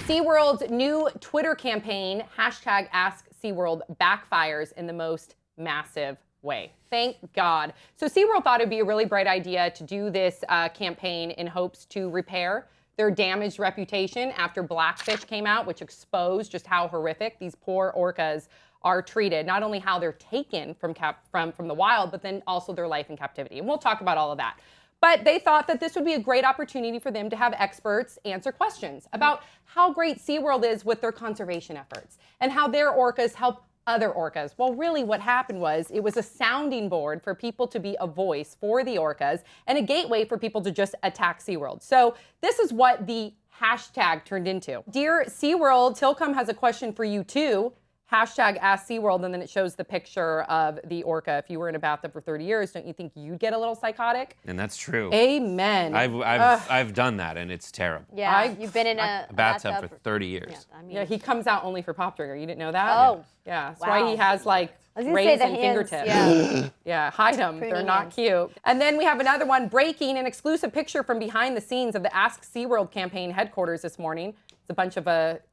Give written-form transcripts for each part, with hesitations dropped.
SeaWorld's new Twitter campaign, #AskSeaWorld, backfires in the most massive way. Thank God. So SeaWorld thought it'd be a really bright idea to do this campaign in hopes to repair their damaged reputation after Blackfish came out, which exposed just how horrific these poor orcas are treated. Not only how they're taken from the wild, but then also their life in captivity. And we'll talk about all of that. But they thought that this would be a great opportunity for them to have experts answer questions about how great SeaWorld is with their conservation efforts and how their orcas help other orcas. Well, really what happened was it was a sounding board for people to be a voice for the orcas and a gateway for people to just attack SeaWorld. So this is what the hashtag turned into. Dear SeaWorld, Tilcom has a question for you too. #AskSeaWorld, and then it shows the picture of the orca. If you were in a bathtub for 30 years, don't you think you'd get a little psychotic? And that's true. Amen. I've done that, and it's terrible. Yeah, you've been in a bathtub for 30 years. Yeah, I mean, Yeah, he comes out only for Pop Trigger. You didn't know that? Oh. Yeah, that's Wow. why he has like I was gonna say rays the and hands, fingertips. yeah. Yeah, hide them. Pretty They're not hands. cute. And then we have another one, breaking an exclusive picture from behind the scenes of the Ask SeaWorld campaign headquarters this morning. It's a bunch of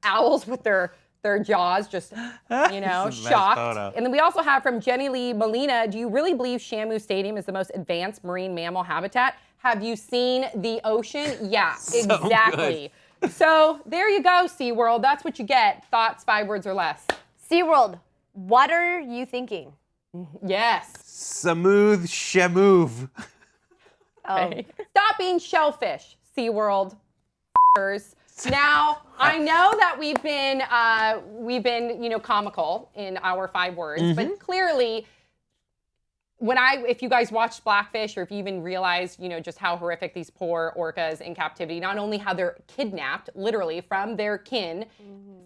owls with their jaws just, shocked. Photo. And then we also have from Jenny Lee Molina, do you really believe Shamu Stadium is the most advanced marine mammal habitat? Have you seen the ocean? Yeah, exactly. So there you go, SeaWorld. That's what you get. Thoughts, 5 words or less. SeaWorld, what are you thinking? Yes. Smooth Shamove. Okay. Stop being shellfish, SeaWorld. Now, I know that we've been comical in our 5 words, but clearly, if you guys watched Blackfish, or if you even realized, just how horrific these poor orcas in captivity, not only how they're kidnapped, literally, from their kin,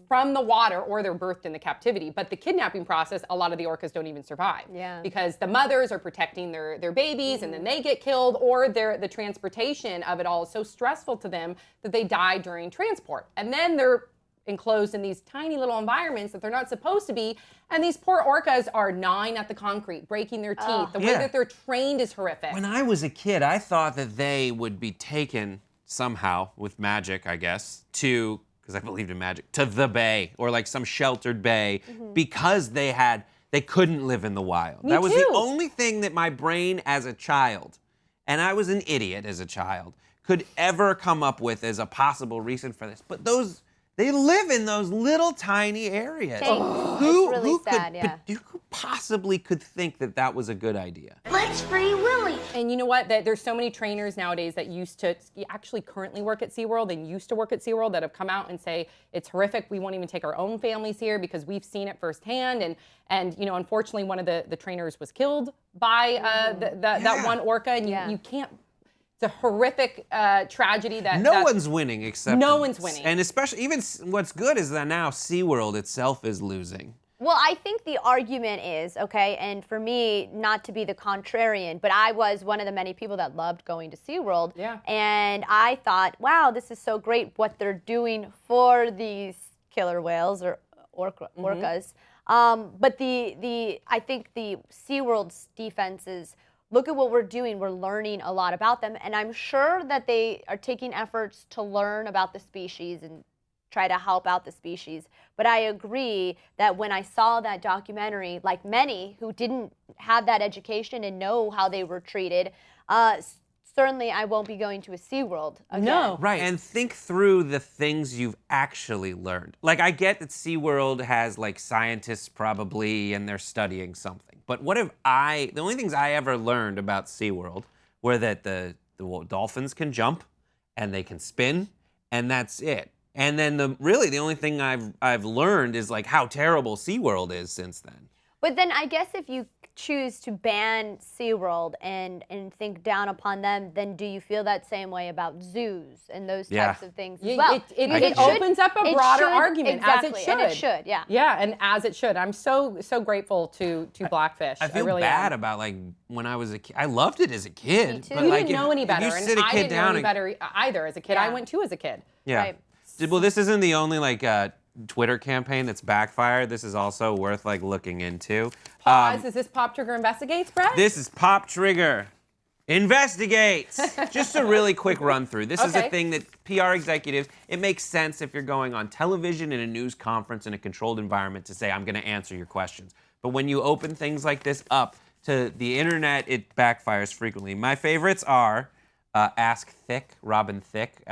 from the water, or they're birthed in the captivity, but the kidnapping process, a lot of the orcas don't even survive. Yeah. Because the mothers are protecting their babies, and then they get killed, or the transportation of it all is so stressful to them that they die during transport. And then they're enclosed in these tiny little environments that they're not supposed to be. And these poor orcas are gnawing at the concrete, breaking their teeth. The way that they're trained is horrific. When I was a kid, I thought that they would be taken somehow with magic, I guess, because I believed in magic, to the bay or like some sheltered bay because they couldn't live in the wild. Me That was too. the only thing that my brain as a child, and I was an idiot as a child, could ever come up with as a possible reason for this. But they live in those little tiny areas. It's really sad, yeah. Who possibly could think that was a good idea? Let's free Willy. And you know what? There's so many trainers nowadays that used to actually currently work at SeaWorld and used to work at SeaWorld that have come out and say, it's horrific. We won't even take our own families here because we've seen it firsthand. And unfortunately, one of the trainers was killed by that one orca. And you can't. It's a horrific tragedy that no one's winning except no one's winning. And especially, even what's good is that now SeaWorld itself is losing. Well, I think the argument is, okay, and for me, not to be the contrarian, but I was one of the many people that loved going to SeaWorld. Yeah. And I thought, wow, this is so great what they're doing for these killer whales or orcas. But I think the SeaWorld's defense is, look at what we're doing. We're learning a lot about them. And I'm sure that they are taking efforts to learn about the species and try to help out the species. But I agree that when I saw that documentary, like many who didn't have that education and know how they were treated, certainly I won't be going to a SeaWorld again. No. Right. And think through the things you've actually learned. Like, I get that SeaWorld has like scientists probably and they're studying something. But the only things I ever learned about SeaWorld were that the dolphins can jump and they can spin, and that's it. And then the only thing I've learned is like how terrible SeaWorld is since then. But then I guess if you choose to ban SeaWorld and think down upon them, then do you feel that same way about zoos and those types of things as well? It opens up a broader argument, as it should. And it should, yeah. Yeah, and as it should. I'm so grateful to Blackfish. I feel really bad am. about like when I was a kid. I loved it as a kid. Me too. But You like, didn't know any better, If you and sit a I kid didn't know down any better either as a kid. Yeah. I went too as a kid. Yeah. Right. Well, this isn't the only like Twitter campaign that's backfired. This is also worth like looking into. Pause. Is this Pop Trigger Investigates, Brett? This is Pop Trigger Investigates. Just a really quick run through. This is a Okay. thing that PR executives, it makes sense if you're going on television in a news conference in a controlled environment to say, I'm going to answer your questions. But when you open things like this up to the internet, it backfires frequently. My favorites are Ask Thick, Robin Thicke.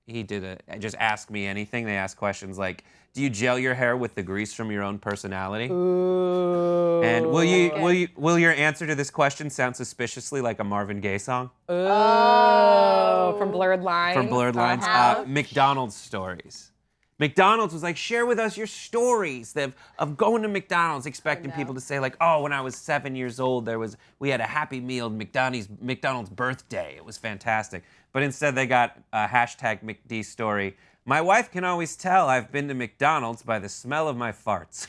He did just Ask Me Anything. They ask questions like, do you gel your hair with the grease from your own personality? Ooh. And will your answer to this question sound suspiciously like a Marvin Gaye song? Oh, from Blurred Lines. From Blurred Lines. McDonald's stories. McDonald's was like, share with us your stories of going to McDonald's, expecting people to say like, oh, when I was 7 years old, we had a Happy Meal McDonald's birthday. It was fantastic. But instead they got a hashtag McD story. My wife can always tell I've been to McDonald's by the smell of my farts.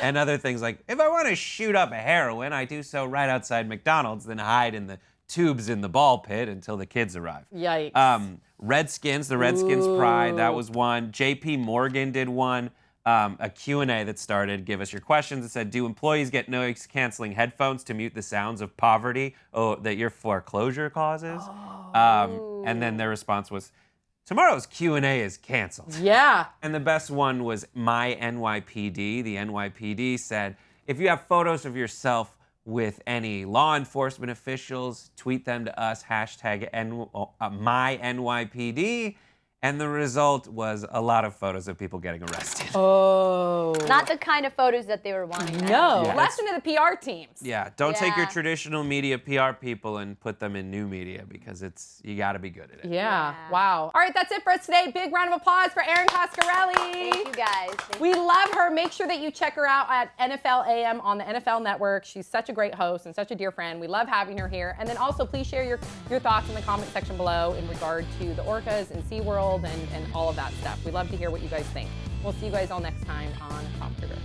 And other things like, if I want to shoot up a heroin, I do so right outside McDonald's, then hide in the tubes in the ball pit until the kids arrive. Yikes. Redskins, the Redskins Pride, that was one. JP Morgan did one. A Q&A that started, give us your questions. It said, do employees get noise canceling headphones to mute the sounds of poverty that your foreclosure causes? And then their response was, tomorrow's Q&A is canceled. Yeah. And the best one was My NYPD. The NYPD said, if you have photos of yourself with any law enforcement officials, tweet them to us, hashtag My NYPD. And the result was a lot of photos of people getting arrested. Oh. Not the kind of photos that they were wanting. No. Yeah. Lesson to the PR teams. Yeah, don't take your Yeah. traditional media PR people and put them in new media because you got to be good at it. Yeah. Yeah. Wow. All right, that's it for us today. Big round of applause for Erin Coscarelli. Thank you guys. Thank We love her. Make sure that you check her out at NFL AM on the NFL Network. She's such a great host and such a dear friend. We love having her here. And then also, please share your thoughts in the comment section below in regard to the orcas and SeaWorld and all of that stuff. We love to hear what you guys think. We'll see you guys all next time on Prompt Trigger.